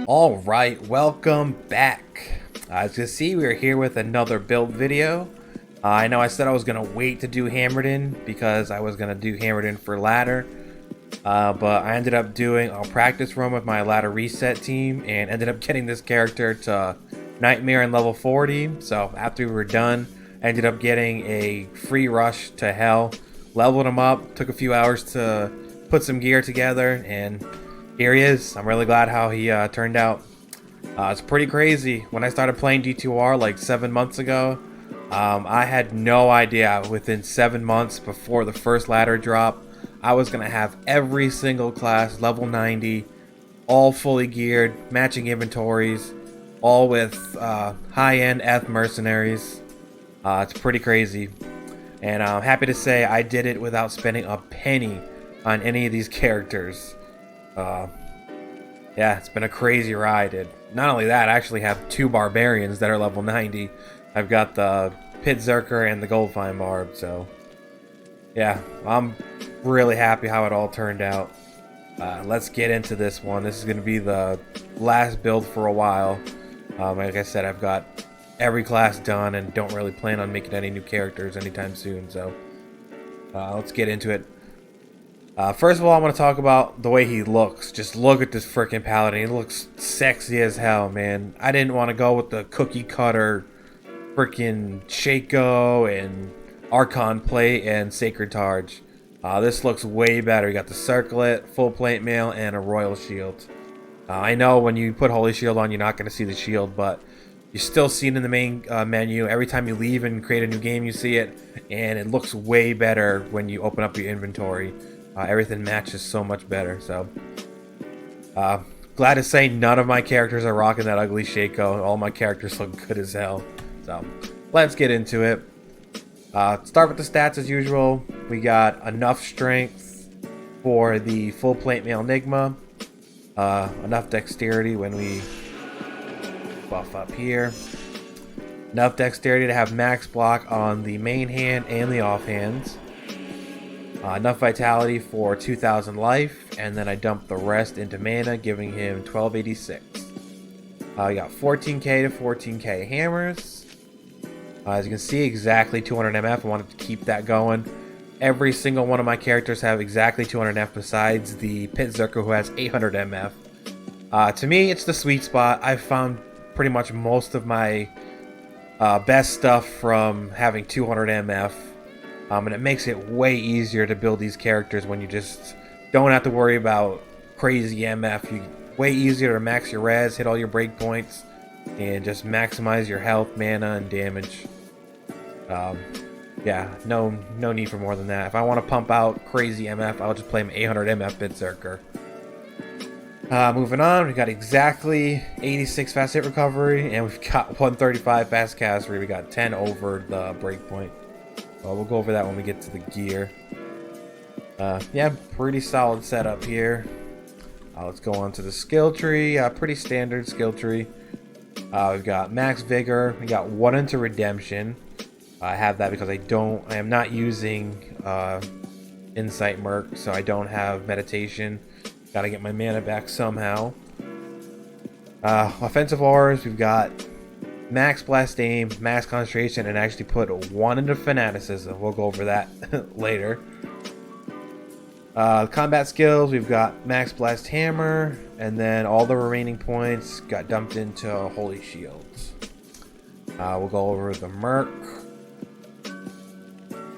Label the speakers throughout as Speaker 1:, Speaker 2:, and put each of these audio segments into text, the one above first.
Speaker 1: Alright, welcome back. As you can see, we are here with another build video. I know I said I was going to wait to do Hammerdin because I was going to do Hammerdin for ladder. But I ended up doing a practice run with my ladder reset team and ended up getting this character to Nightmare in level 40. So after we were done, I ended up getting a free rush to hell. Leveled him up, took a few hours to put some gear together, and here he is. I'm really glad how he turned out. It's pretty crazy. When I started playing D2R like 7 months ago, I had no idea within 7 months before the first ladder drop, I was going to have every single class level 90, all fully geared, matching inventories, all with high-end Eth mercenaries. It's pretty crazy. And I'm happy to say I did it without spending a penny on any of these characters. Yeah, it's been a crazy ride. And not only that, I actually have 2 Barbarians that are level 90. I've got the Pit Zerker and the Goldfine Barb, so yeah, I'm really happy how it all turned out. Let's get into this one. This is going to be the last build for a while. Like I said, I've got every class done and don't really plan on making any new characters anytime soon, so let's get into it. First of all, I'm going to talk about the way he looks. Just look at this freaking paladin. He looks sexy as hell, man. I didn't want to go with the cookie cutter freaking Shaco and Archon plate and Sacred Targe. This looks way better. You got the circlet, full plate mail, and a royal shield. I know when you put Holy Shield on, you're not going to see the shield, but you still see it in the main menu. Every time you leave and create a new game, you see it, and it looks way better when you open up your inventory. Everything matches so much better. So, glad to say none of my characters are rocking that ugly Shaco. All my characters look good as hell. So, let's get into it. Start with the stats as usual. We got enough strength for the full plate mail Enigma. Enough dexterity when we buff up here. Enough dexterity to have max block on the main hand and the offhands. Enough vitality for 2,000 life, and then I dumped the rest into mana, giving him 1286. We got 14k to 14k hammers. As you can see, exactly 200 MF. I wanted to keep that going. Every single one of my characters have exactly 200 MF besides the Pit Zerker, who has 800 MF. To me, it's the sweet spot. I've found pretty much most of my best stuff from having 200 MF. And it makes it way easier to build these characters when you just don't have to worry about crazy MF. Way easier to max your res, hit all your breakpoints, and just maximize your health, mana, and damage. Yeah, no need for more than that. If I want to pump out crazy MF, I'll just play him 800 MF Pit Zerker. Moving on, we got exactly 86 fast hit recovery, and we've got 135 fast castery. We got 10 over the breakpoint. We'll go over that when we get to the gear. Yeah, pretty solid setup here. Let's go on to the skill tree. Pretty standard skill tree. We've got max vigor. We got 1 into redemption. I have that because I am not using insight merc, so I don't have meditation. Gotta get my mana back somehow. Offensive auras. We've got max blast aim, max concentration, and actually put 1 into fanaticism. We'll go over that later. Combat skills, we've got max blast hammer, and then all the remaining points got dumped into holy shields. We'll go over the merc.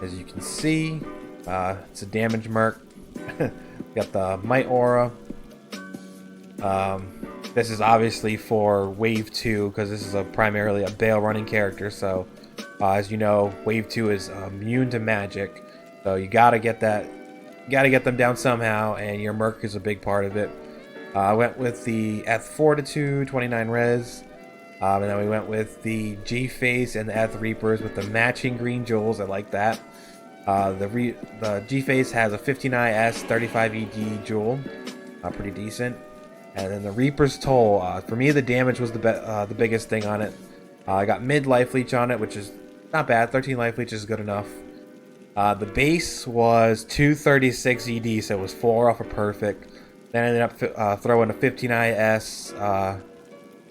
Speaker 1: As you can see, it's a damage merc. Got the might aura. This is obviously for Wave 2 because this is primarily a Baal running character. So, as you know, Wave 2 is immune to magic. So you gotta get that, get them down somehow, and your Merc is a big part of it. I went with the Eth Fortitude, 29 res, and then we went with the G Face and the Eth Reapers with the matching green jewels. I like that. The G Face has a 15 IS, 35 ED jewel, pretty decent. And then the Reaper's Toll, for me the damage was the biggest thing on it. I got mid life leech on it, which is not bad. 13 life leech is good enough. The base was 236 ED, so it was 4 off of perfect. Then I ended up throwing a 15 IS, what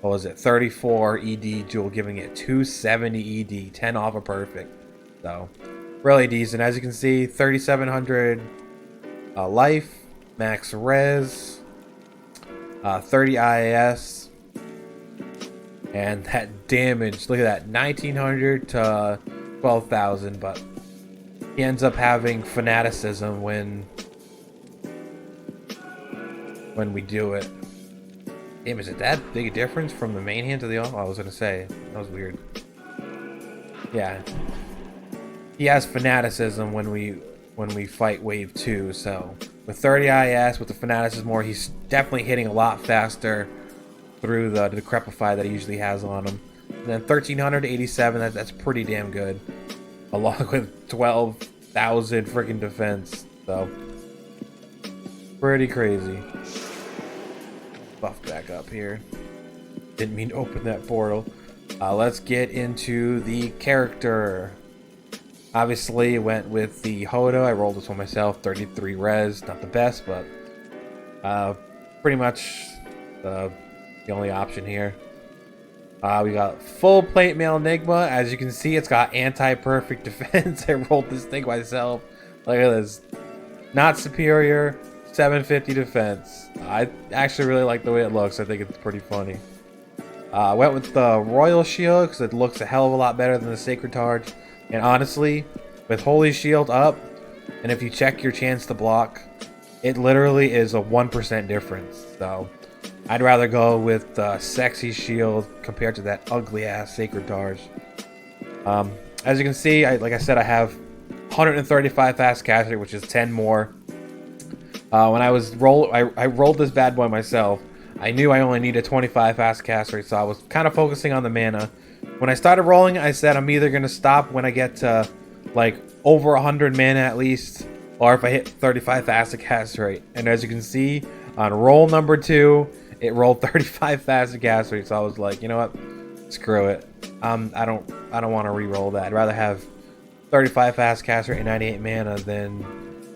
Speaker 1: was it, 34 ED jewel, giving it 270 ED, 10 off a perfect. So, really decent. As you can see, 3,700 life, max res, 30 IS, and that damage, look at that, 1,900 to 12,000, but he ends up having fanaticism when we do it. Damn, is it that big a difference from the main hand to the off? I was gonna say, that was weird. Yeah. He has fanaticism when we fight wave 2, so with 30 IS, with the fanaticism more, he's definitely hitting a lot faster through the Decrepify that he usually has on him. And then 1,300 to 87, that's pretty damn good. Along with 12,000 freaking defense, so pretty crazy. Buff back up here. Didn't mean to open that portal. Let's get into the character. Obviously, went with the Hodo. I rolled this one myself. 33 res, not the best, but pretty much the only option here. We got full plate mail Enigma. As you can see, it's got anti-perfect defense. I rolled this thing myself. Look at this. Not superior. 750 defense. I actually really like the way it looks. I think it's pretty funny. Went with the Royal Shield because it looks a hell of a lot better than the Sacred Targe. And honestly, with Holy Shield up, and if you check your chance to block, it literally is a 1% difference. So I'd rather go with the Sexy Shield compared to that ugly ass Sacred Targe. As you can see, like I said, I have 135 fast cast rate, which is 10 more. When I rolled this bad boy myself, I knew I only needed 25 fast cast rate, so I was kind of focusing on the mana. When I started rolling, I said I'm either going to stop when I get to like over 100 mana at least, or if I hit 35 fast cast rate. And as you can see, on roll number 2, it rolled 35 fast cast rate, so I was like, you know what, screw it. I don't want to re-roll that. I'd rather have 35 fast cast rate and 98 mana than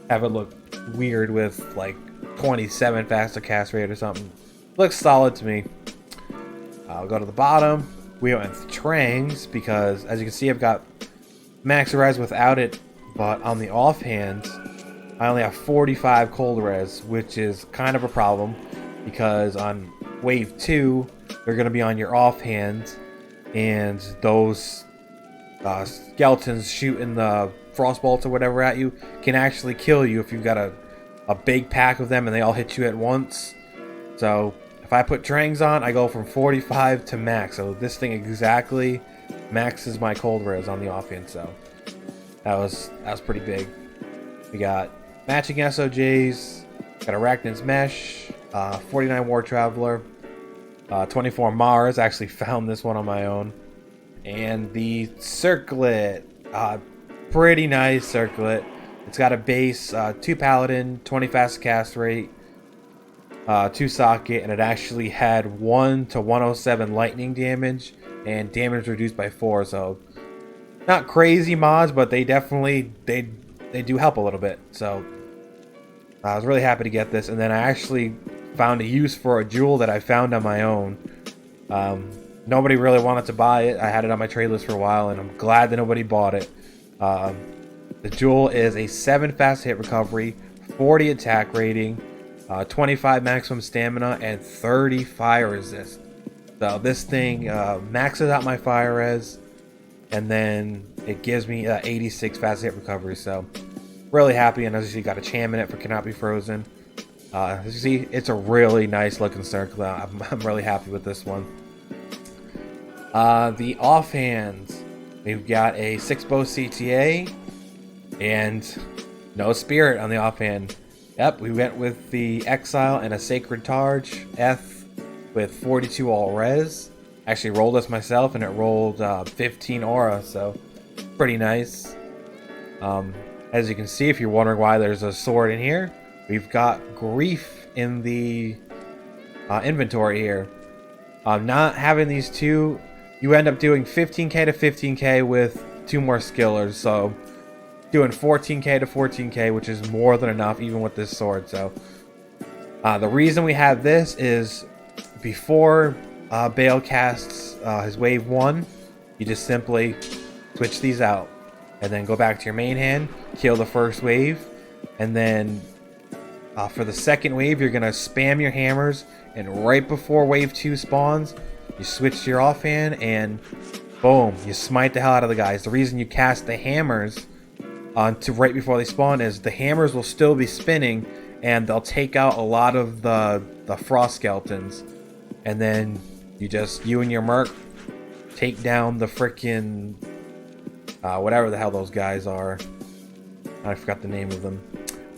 Speaker 1: have it look weird with like 27 faster cast rate or something. Looks solid to me. I'll go to the bottom. We went with Trangs because, as you can see, I've got max res without it, but on the offhand, I only have 45 cold res, which is kind of a problem because on wave 2, they're going to be on your offhand, and those skeletons shooting the frost bolts or whatever at you can actually kill you if you've got a big pack of them and they all hit you at once. So if I put Trangs on, I go from 45 to max. So this thing exactly maxes my cold res on the offense. So that was pretty big. We got matching SOJs, got Arachnid's Mesh, 49 War Traveler, 24 Mars. I actually found this one on my own, and the Circlet. Pretty nice Circlet. It's got a base 2 Paladin, 20 fast cast rate, 2 socket, and it actually had 1 to 107 lightning damage and damage reduced by 4. So not crazy mods, but they definitely they do help a little bit. So I was really happy to get this, and then I actually found a use for a jewel that I found on my own. Nobody really wanted to buy it. I had it on my trade list for a while, and I'm glad that nobody bought it. The jewel is a 7 fast hit recovery, 40 attack rating, 25 maximum stamina, and 30 fire resist. So this thing maxes out my fire res, and then it gives me 86 fast hit recovery. So really happy, and as you see, got a cham in it for cannot be frozen. As you see, it's a really nice looking circle. I'm really happy with this one. The offhands, we've got a 6-bow CTA and no spirit on the offhand. Yep, we went with the Exile and a Sacred Targe F with 42 all res. Actually rolled this myself, and it rolled 15 aura, so pretty nice. As you can see, if you're wondering why there's a sword in here, we've got Grief in the inventory here. Not having these two, you end up doing 15k to 15k with 2 more skillers, so doing 14k to 14k, which is more than enough even with this sword. So The reason we have this is before Baal casts his wave 1, you just simply switch these out and then go back to your main hand, kill the first wave, and then for the second wave you're going to spam your hammers, and right before wave 2 spawns you switch to your offhand and boom, you smite the hell out of the guys. The reason you cast the hammers to right before they spawn is the hammers will still be spinning and they'll take out a lot of the frost skeletons, and then you and your merc take down the frickin' whatever the hell those guys are. I forgot the name of them.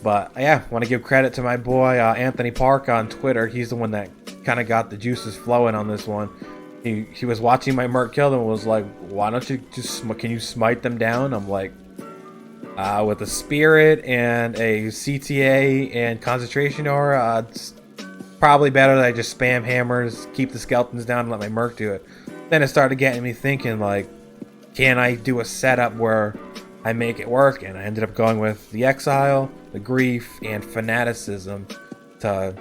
Speaker 1: But yeah, want to give credit to my boy Anthony Park on Twitter. He's the one that kind of got the juices flowing on this one. He was watching my merc kill them and was like, why don't you can you smite them down? I'm like, with a spirit and a CTA and concentration aura, it's probably better that I just spam hammers, keep the skeletons down, and let my merc do it. Then it started getting me thinking, like, can I do a setup where I make it work? And I ended up going with the Exile, the Grief, and Fanaticism so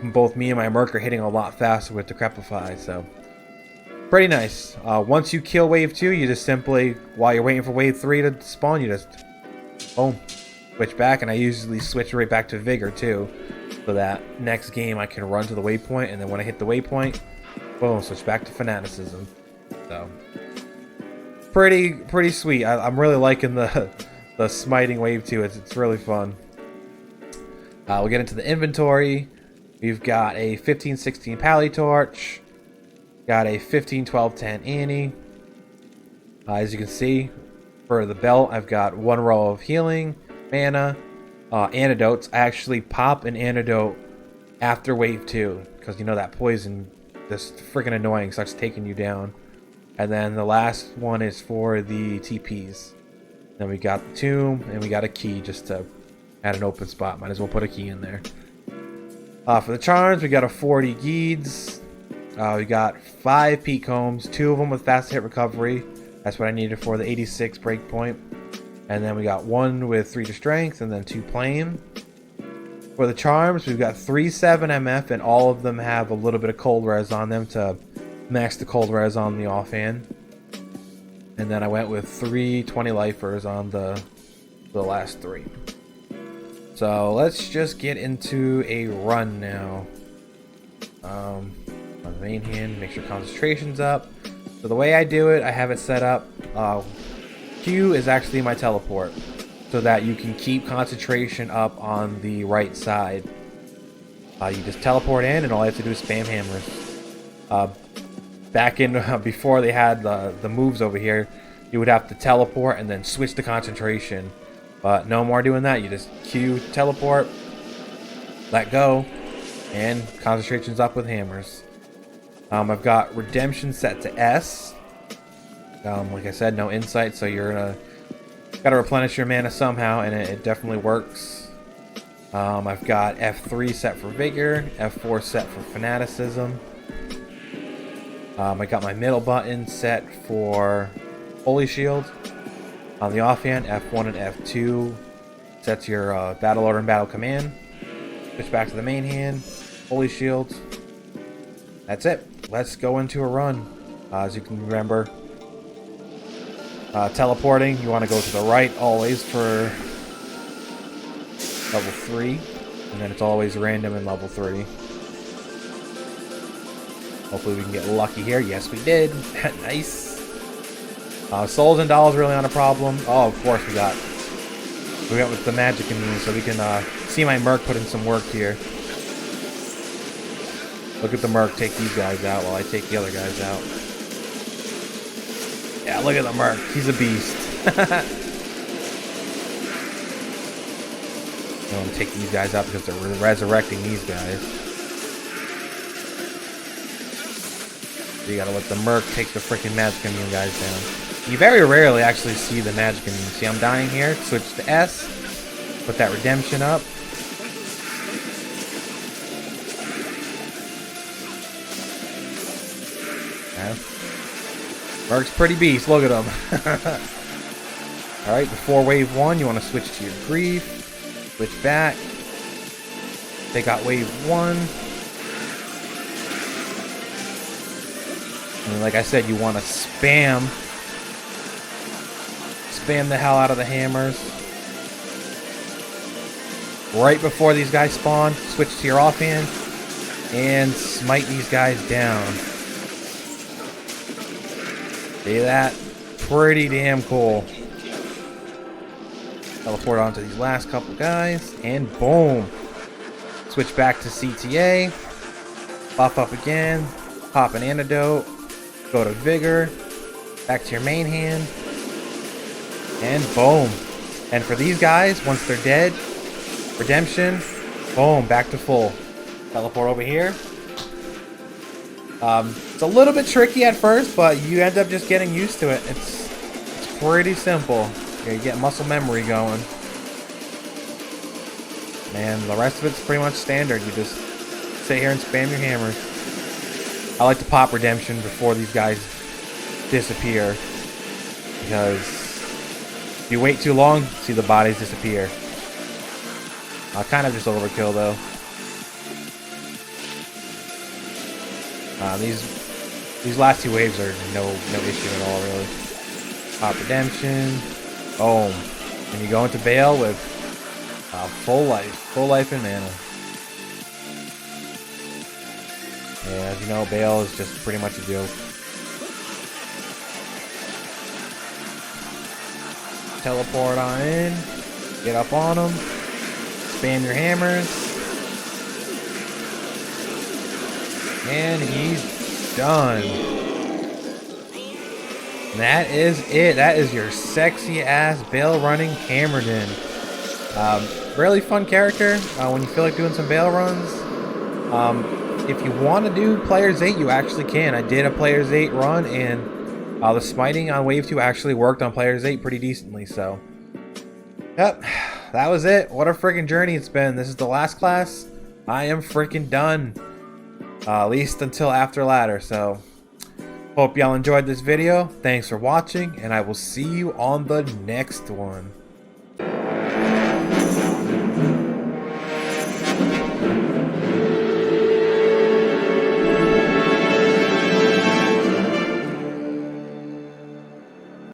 Speaker 1: both me and my merc are hitting a lot faster with Decrepify, so pretty nice. Once you kill wave 2, you just simply, while you're waiting for wave 3 to spawn, you just boom, switch back, and I usually switch right back to Vigor too, so that next game I can run to the waypoint, and then when I hit the waypoint, boom, switch back to Fanaticism. So pretty sweet. I'm really liking the smiting wave 2. It's really fun. We'll get into the inventory. We've got a 15-16 Pally Torch. Got a 15-12-10 Annie. As you can see, for the belt, I've got 1 row of healing, mana, antidotes. I actually pop an antidote after wave 2, because you know that poison, just freaking annoying, starts taking you down. And then the last one is for the TPs. Then we got the tomb, and we got a key just to add an open spot. Might as well put a key in there. For the charms, we got a 40 Geeds. We got 5 Peak Combs, 2 of them with fast hit recovery. That's what I needed for the 86 breakpoint. And then we got 1 with 3 to strength, and then 2 plain. For the charms, we've got 3 7 MF, and all of them have a little bit of cold res on them to max the cold res on the offhand. And then I went with 3 20 lifers on the last 3. So let's just get into a run now. On the main hand, make sure concentration's up. So the way I do it, I have it set up. Q is actually my teleport, so that you can keep concentration up on the right side. You just teleport in, and all I have to do is spam hammers. Back in before they had the moves over here, you would have to teleport and then switch the concentration. But no more doing that. You just Q, teleport, let go, and concentration's up with hammers. I've got redemption set to S. Like I said, no insight, so you're gotta replenish your mana somehow, and it definitely works. I've got F3 set for Vigor, F4 set for Fanaticism. I got my middle button set for Holy Shield. On the offhand, F1 and F2 sets your battle order and battle command. Switch back to the main hand, Holy Shield. That's it. Let's go into a run. As you can remember, teleporting, you want to go to the right always for level 3, and then it's always random in level 3. Hopefully we can get lucky here. Yes, we did. Nice. Souls and dolls really not a problem. Oh, of course we got with the magic immune, so we can see my merc put in some work here. Look at the merc take these guys out while I take the other guys out. Yeah, look at the merc. He's a beast. I want to take these guys out because they're resurrecting these guys. So you gotta let the merc take the freaking magic immune guys down. You very rarely actually see the magic immune. See, I'm dying here. Switch to S. Put that redemption up. Okay. Merc's pretty beast. Look at him. Alright, before wave 1, you want to switch to your grief. Switch back. They got wave 1. And like I said, you want to spam the hell out of the hammers. Right before these guys spawn, switch to your offhand and smite these guys down. See that? Pretty damn cool. Teleport onto these last couple guys, and boom. Switch back to CTA. Buff up again. Pop an antidote. Go to Vigor. Back to your main hand. And boom. And for these guys, once they're dead, redemption, boom, back to full. Teleport over here. It's a little bit tricky at first, but you end up just getting used to it. It's pretty simple. You get muscle memory going. Man, the rest of it's pretty much standard. You just sit here and spam your hammers. I like to pop redemption before these guys disappear, because if you wait too long, see the bodies disappear. Kind of just overkill though. These last two waves are no issue at all, really. Pop redemption. Boom. And you go into Baal with full life and mana. Yeah, as you know, Baal is just pretty much a joke. Teleport on in. Get up on them. Spam your hammers. And he's done. And that is it. That is your sexy ass Baal running Hammerdin. Really fun character when you feel like doing some Baal runs. If you want to do Players 8, you actually can. I did a Players 8 run, and the smiting on Wave 2 actually worked on Players 8 pretty decently, so. Yep, that was it. What a freaking journey it's been. This is the last class. I am freaking done. At least until after ladder, so. Hope y'all enjoyed this video. Thanks for watching, and I will see you on the next one.